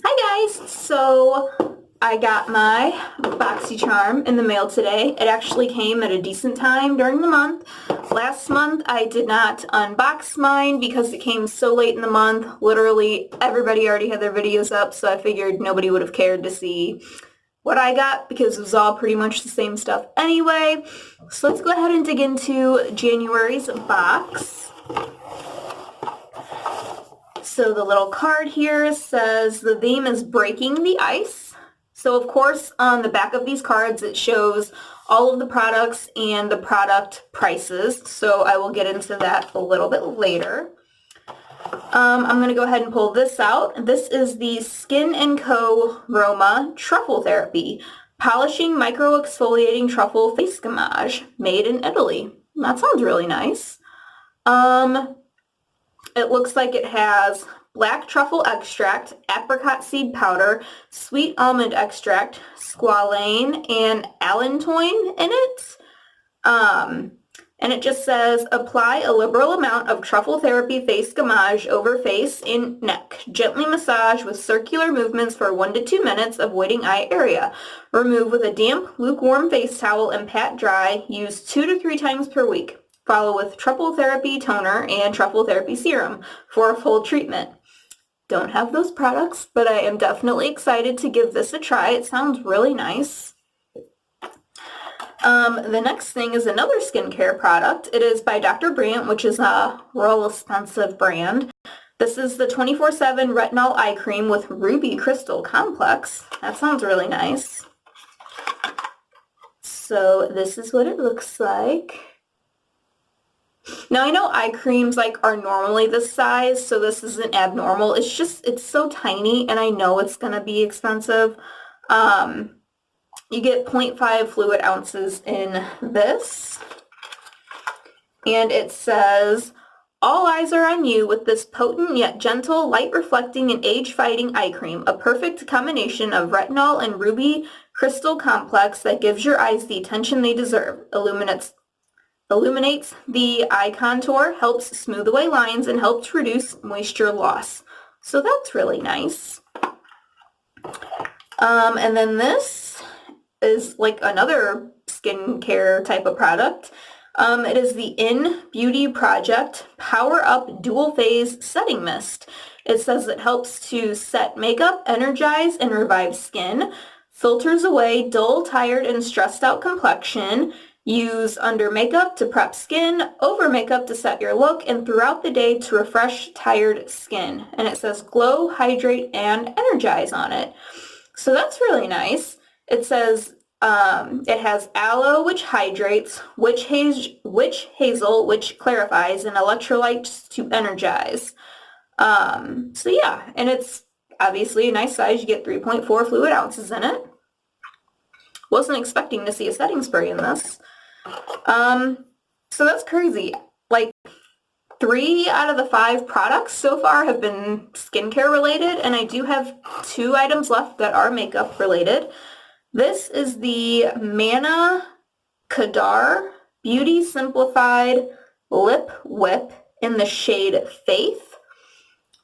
Hi guys! So I got my Boxycharm in the mail today. It actually came at a decent time during the month. Last month I did not unbox mine because it came so late in the month. Literally everybody already had their videos up, so I figured nobody would have cared to see what I got because it was all pretty much the same stuff anyway. So let's go ahead and dig into January's box. So the little card here says the theme is breaking the ice. So of course on the back of these cards it shows all of the products and the product prices. So I will get into that a little bit later. I'm going to go ahead and pull this out. This is the Skin & Co. Roma Truffle Therapy Polishing Micro Exfoliating Truffle Face Gommage, made in Italy. That sounds really nice. It looks like it has black truffle extract, apricot seed powder, sweet almond extract, squalane, and allantoin in it. And it just says, apply a liberal amount of truffle therapy face gommage over face and neck. Gently massage with circular movements for 1 to 2 minutes, avoiding eye area. Remove with a damp, lukewarm face towel and pat dry. Use 2 to 3 times per week. Follow with truffle therapy toner and truffle therapy serum for a full treatment. Don't have those products, but I am definitely excited to give this a try. It sounds really nice. The next thing is another skincare product. It is by Dr. Brandt, which is a real expensive brand. This is the 24/7 Retinol Eye Cream with Ruby Crystal Complex. That sounds really nice. So this is what it looks like. Now I know eye creams are normally this size, so this isn't abnormal. It's so tiny, and I know it's gonna be expensive. You get 0.5 fluid ounces in this, and it says, all eyes are on you with this potent yet gentle, light reflecting and age fighting eye cream, a perfect combination of retinol and ruby crystal complex that gives your eyes the attention they deserve. Illuminates the eye contour, helps smooth away lines, and helps reduce moisture loss. So that's really nice. And then this is like another skincare type of product. It is the In Beauty Project Power Up Dual Phase Setting Mist. It says it helps to set makeup, energize, and revive skin, filters away dull, tired, and stressed out complexion. Use under makeup to prep skin, over makeup to set your look, and throughout the day to refresh tired skin. And it says glow, hydrate, and energize on it. So that's really nice. It says it has aloe, which hydrates, witch hazel, which clarifies, and electrolytes to energize. So yeah, and it's obviously a nice size. You get 3.4 fluid ounces in it. Wasn't expecting to see a setting spray in this. So that's crazy. 3 out of the 5 products so far have been skincare related, and I do have 2 items left that are makeup related. This is the Manna Kadar Beauty Simplified Lip Whip in the shade Faith.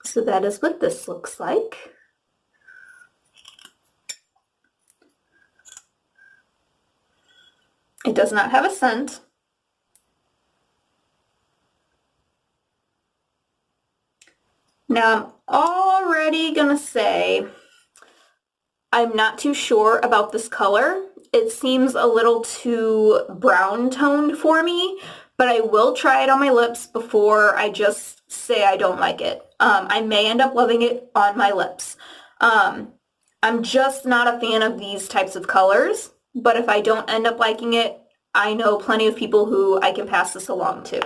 So that is what this looks like. It does not have a scent. Now, I'm already gonna say I'm not too sure about this color. It seems a little too brown toned for me, but I will try it on my lips before I just say I don't like it. I may end up loving it on my lips. I'm just not a fan of these types of colors, but if I don't end up liking it, I know plenty of people who I can pass this along to.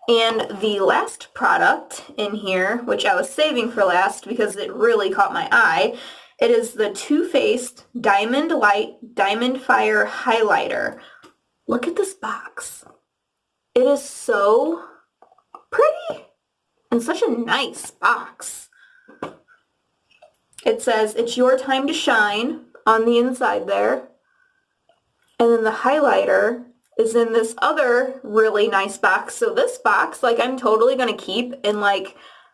And the last product in here, which I was saving for last because it really caught my eye, it is the Too Faced Diamond Light Diamond Fire Highlighter. Look at this box. It is so pretty and such a nice box. It says, it's your time to shine on the inside there. And then the highlighter is in this other really nice box. So this box, I'm totally going to keep in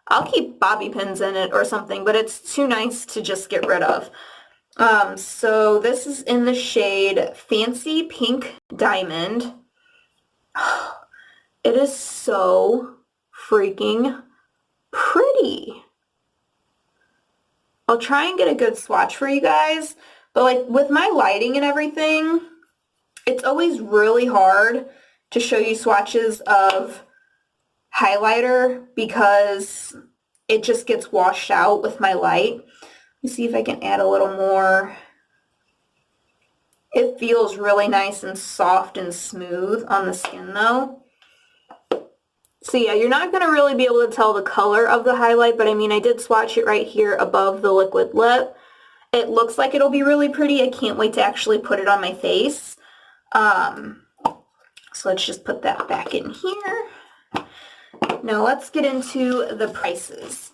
I'll keep bobby pins in it or something, but it's too nice to just get rid of. So this is in the shade Fancy Pink Diamond. It is so freaking pretty. I'll try and get a good swatch for you guys, but like with my lighting and everything, it's always really hard to show you swatches of highlighter because it just gets washed out with my light. Let me see if I can add a little more. It feels really nice and soft and smooth on the skin though. So yeah, you're not going to really be able to tell the color of the highlight, but I mean, I did swatch it right here above the liquid lip. It looks like it'll be really pretty. I can't wait to actually put it on my face. So let's just put that back in here. Now let's get into the prices.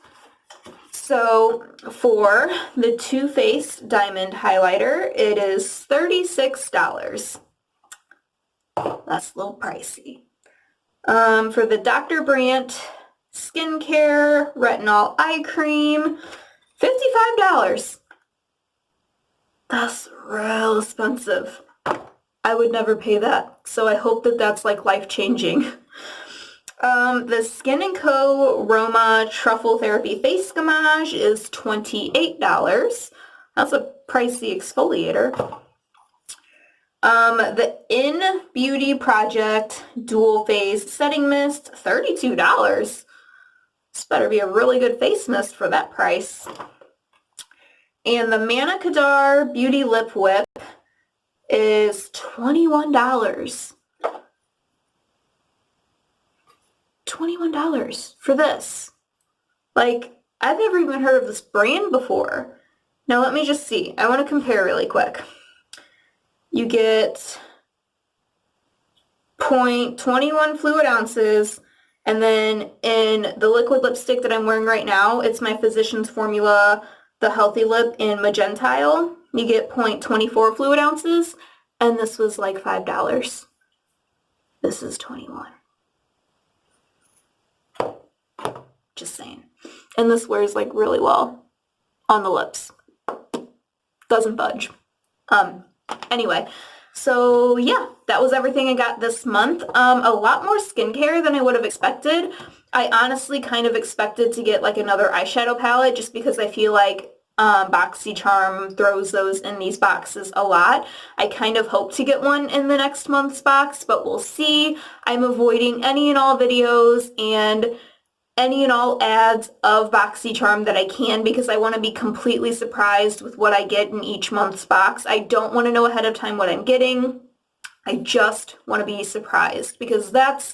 So for the Too Faced Diamond Highlighter, it is $36. That's a little pricey. For the Dr. Brandt Skincare Retinol Eye Cream, $55. That's real expensive. I would never pay that, so I hope that that's like life-changing. The Skin & Co. Roma Truffle Therapy Face Gamage is $28. That's a pricey exfoliator. The In Beauty Project Dual Phase Setting Mist, $32. This better be a really good face mist for that price. And the Manna Kadar Beauty Lip Whip is $21. $21 for this. Like, I've never even heard of this brand before. Now let me just see. I want to compare really quick. You get 0.21 fluid ounces, and then in the liquid lipstick that I'm wearing right now, it's my Physicians Formula The Healthy Lip in Magentile. You get 0.24 fluid ounces, and this was like $5. This is 21. Just saying. And this wears like really well on the lips. Doesn't budge. Anyway, so yeah, that was everything I got this month. A lot more skincare than I would have expected. I honestly kind of expected to get like another eyeshadow palette just because I feel like Boxycharm throws those in these boxes a lot. I kind of hope to get one in the next month's box, but we'll see. I'm avoiding any and all videos and any and all ads of Boxycharm that I can because I want to be completely surprised with what I get in each month's box. I don't want to know ahead of time what I'm getting. I just want to be surprised because that's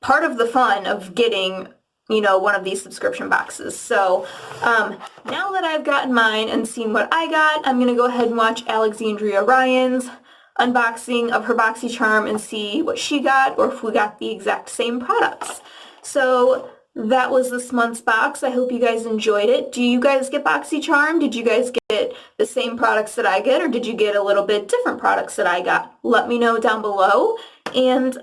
part of the fun of getting, you know, one of these subscription boxes. So now that I've gotten mine and seen what I got, I'm going to go ahead and watch Alexandria Ryan's unboxing of her Boxycharm and see what she got or if we got the exact same products. So that was this month's box. I hope you guys enjoyed it. Do you guys get Boxycharm? Did you guys get the same products that I get, or did you get a little bit different products that I got? Let me know down below. And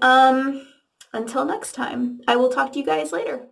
until next time, I will talk to you guys later.